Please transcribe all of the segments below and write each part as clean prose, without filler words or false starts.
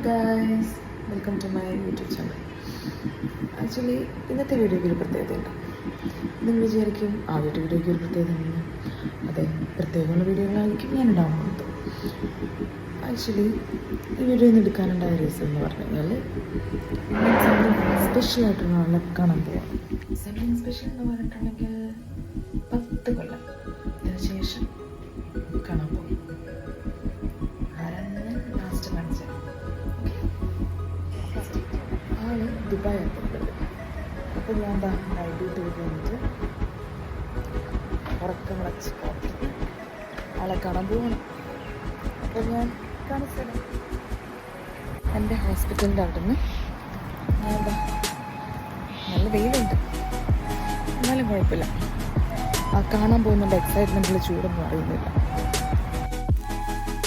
Guys, welcome to my YouTube channel. Actually ഇന്നത്തെ വീഡിയോയ്ക്ക് ഒരു പ്രത്യേകതയുണ്ട്. നിങ്ങൾ വിചാരിക്കും ആദ്യത്തെ വീഡിയോയ്ക്ക് ഒരു പ്രത്യേകതയുണ്ട്. അതെ, പ്രത്യേകമുള്ള വീഡിയോകളായിരിക്കും ഞാൻ ഇടാൻ പോകുന്നത്. ആക്ച്വലി ഈ വീഡിയോ ഇന്ന് എടുക്കാനുണ്ടായ റീസൺ എന്ന് പറഞ്ഞു കഴിഞ്ഞാൽ സ്പെഷ്യലായിട്ടുള്ള ആളെ കാണാൻ പോവാം. സംതിങ് സ്പെഷ്യൽ എന്ന് പറഞ്ഞിട്ടുണ്ടെങ്കിൽ 10 കൊല്ലത്തിന് ശേഷം കാണാൻ പോകും. ആള് ദുബായ് എത്തുന്നത്. അപ്പോൾ ഞാൻ നൈറ്റ് ഡ്യൂട്ടി കഴിഞ്ഞിട്ട് ഉറക്കം വച്ച് പുറത്ത് ആളെ കാണാൻ പോകണം. അപ്പോൾ ഞാൻ കാണിച്ചത് എൻ്റെ ഹോസ്പിറ്റലിൻ്റെ അവിടെ നിന്ന് ഞാൻ നല്ല വെയിലുണ്ട്, എന്നാലും കുഴപ്പമില്ല. ആ കാണാൻ പോകുന്നതിൻ്റെ എക്സൈറ്റ്മെൻറ്റിൽ ചൂടൊന്നും അറിയുന്നില്ല.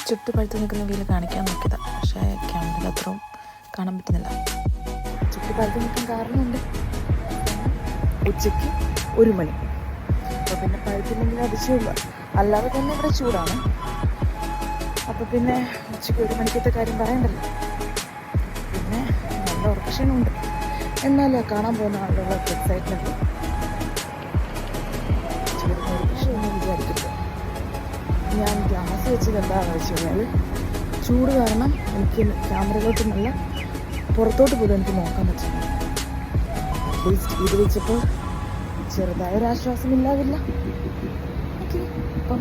ചുറ്റുപഴുത്ത് നിൽക്കുന്ന വെയിൽ കാണിക്കാൻ നോക്കിയതാണ്, പക്ഷേ ക്യാമറയിൽ അത്രയും കാണാൻ പറ്റുന്നില്ല. ചുറ്റുപഴുത്ത് നിൽക്കാൻ കാരണമുണ്ട്. ഉച്ചയ്ക്ക് 1 മണി, അപ്പോൾ പിന്നെ പഴുത്തില്ലെങ്കിൽ അതിശയമില്ല. അല്ലാതെ തന്നെ ഇവിടെ ചൂടാണ്. അപ്പോൾ പിന്നെ ഉച്ചയ്ക്ക് 1 മണിക്കത്തെ കാര്യം പറയണ്ടല്ലോ. പിന്നെ നല്ല ഉറക്കക്ഷീണമുണ്ട്, എന്നാലും കാണാൻ പോകുന്ന ആളുകളുടെ എക്സൈറ്റ്മെൻറ്റ് ചൂടിനൊന്നും വിചാരിക്കില്ല. ഞാൻ ഗ്യാസ് വെച്ചത് എന്താണെന്ന് വെച്ച് കഴിഞ്ഞാൽ ചൂട് കാരണം എനിക്ക് ക്യാമറയിലോട്ട് നല്ല പുറത്തോട്ട് പോലും എനിക്ക് നോക്കാൻ പറ്റുന്നു. അറ്റ്ലീസ്റ്റ് ഇത് വെച്ചപ്പോൾ ചെറുതായൊരാശ്വാസമില്ലാതില്ല. ഓക്കെ, അപ്പം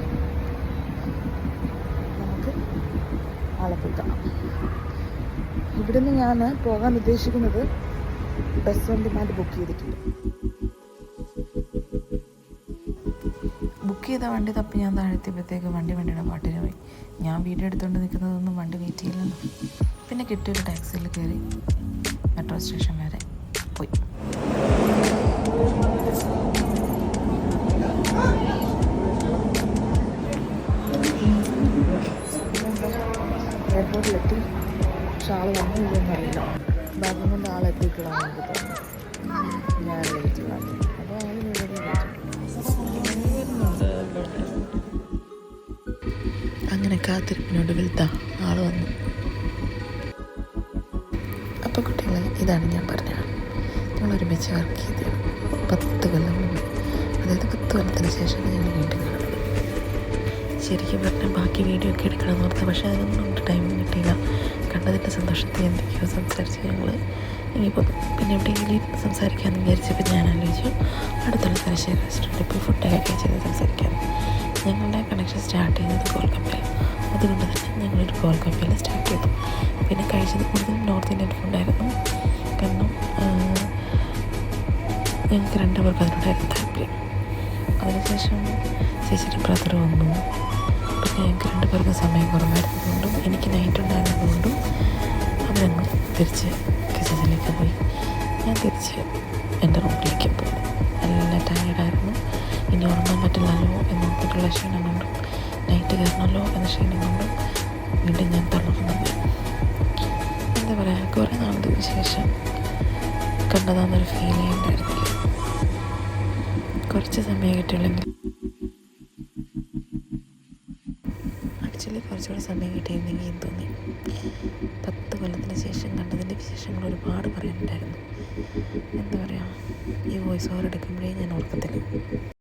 നമുക്ക് ആളെ പോയി കാണാം. ഇവിടുന്ന് ഞാൻ പോകാൻ ഉദ്ദേശിക്കുന്നത് ബസ് ഓൺ ഡിമാൻഡ് ബുക്ക് ചെയ്തിട്ടുണ്ട്. ബുക്ക് ചെയ്ത വണ്ടി തപ്പി ഞാൻ താഴെത്തിയപ്പോഴത്തേക്ക് വണ്ടിയുടെ പാട്ടിന് പോയി. ഞാൻ വീഡിയോ എടുത്തുകൊണ്ട് നിൽക്കുന്നതൊന്നും വണ്ടി വെയിറ്റ് ചെയ്യില്ലല്ലോ. പിന്നെ കിട്ടിയൊരു ടാക്സിയിൽ കയറി മെട്രോ സ്റ്റേഷൻ വരെ പോയി. എയർപോർട്ടിലെത്തി. പക്ഷെ ആൾ വന്നില്ലെന്നറിയില്ല. ഭാഗ്യം കൊണ്ട് ആളെത്തിയിട്ടുള്ളതാണ് എനിക്ക് തോന്നുന്നു. ഞാൻ ലേറ്റ് കാട്ടി. അപ്പോൾ ആൾ അങ്ങനെ കാത്തിരിപ്പിനൊടുവിൽ ആൾ വന്നു. അപ്പോൾ കുട്ടികളെ, ഇതാണ് ഞാൻ പറഞ്ഞത്. ഞങ്ങൾ ഒരുമിച്ച് വർക്ക് ചെയ്ത് 10 കൊല്ലം മുമ്പ്, അതായത് 10 കൊല്ലത്തിന് ശേഷമാണ് ഞങ്ങൾ വീണ്ടും കാണുന്നത്. ശരിക്കും പറഞ്ഞാൽ ബാക്കി വീഡിയോ ഒക്കെ എടുക്കണമെന്ന് ഓർത്ത്, പക്ഷേ അതൊന്നും ടൈം കിട്ടിയില്ല. കണ്ടതിൻ്റെ സന്തോഷത്തിൽ എന്തൊക്കെയോ സംസാരിച്ച് ഞങ്ങൾ ഇനിയിപ്പോൾ പിന്നെ എവിടെയെങ്കിലും സംസാരിക്കാമെന്ന് വിചാരിച്ചപ്പോൾ ഞാൻ ആലോചിച്ചു അടുത്തുള്ള തലശ്ശേരി റെസ്റ്റോറൻറ്റിൽ പോയി ഫുഡൊക്കെ കഴിച്ചത് സംസാരിക്കാം. ഞങ്ങളുടെ കണക്ഷൻ സ്റ്റാർട്ട് ചെയ്യുന്നത് കോൽക്കപ്പയിൽ. അതുകൊണ്ട് തന്നെ ഞങ്ങളൊരു കോൽക്കപ്പയിൽ സ്റ്റാർട്ട് ചെയ്തു. പിന്നെ കഴിച്ചത് കൂടുതലും നോർത്ത് ഇന്ത്യൻ ഫുഡായിരുന്നു. കാരണം ഞങ്ങൾക്ക് 2 പേർക്ക് അതിനോടായിരുന്നു താല്പര്യം. അതിനുശേഷം ചേച്ചിയുടെ ബ്രദർ വന്നു. പിന്നെ ഞങ്ങൾക്ക് 2 പേർക്ക് സമയം കുറവായിരുന്നതുകൊണ്ടും എനിക്ക് നൈറ്റ് ഉണ്ടായിരുന്നതുകൊണ്ടും അവരങ്ങ് തിരിച്ച് കിച്ചണിലേക്ക് പോയി. ഞാൻ തിരിച്ച് എൻ്റെ റൂമിലേക്ക് പോയി. നല്ല ടയർഡായിരുന്നു. ഇനി ഉറങ്ങാൻ പറ്റില്ലല്ലോ എന്നോർത്തിട്ടുള്ള ക്ഷീണം കൊണ്ടും നൈറ്റ് കയറണമല്ലോ എന്ന ക്ഷീണം കൊണ്ടും വീണ്ടും ഞാൻ തളർന്നത്. എന്താ പറയുക, കുറേ നാളത്തിന് ശേഷം കണ്ടതാണെന്നൊരു ഫീലിംഗ് ഉണ്ടായിരുന്നില്ല. കുറച്ച് സമയം കിട്ടിയില്ലെങ്കിൽ ആക്ച്വലി കുറച്ചുകൂടെ സമയം കിട്ടിയിരുന്നെങ്കിൽ എന്ന് തോന്നി. 10 കൊല്ലത്തിന് ശേഷം കണ്ടതിൻ്റെ വിശേഷങ്ങൾ ഒരുപാട് പറയാനുണ്ടായിരുന്നു. എന്താ പറയുക, ഈ വോയിസ് ഓവർ എടുക്കുമ്പോഴേ ഞാൻ ഓർക്കത്തില്ല.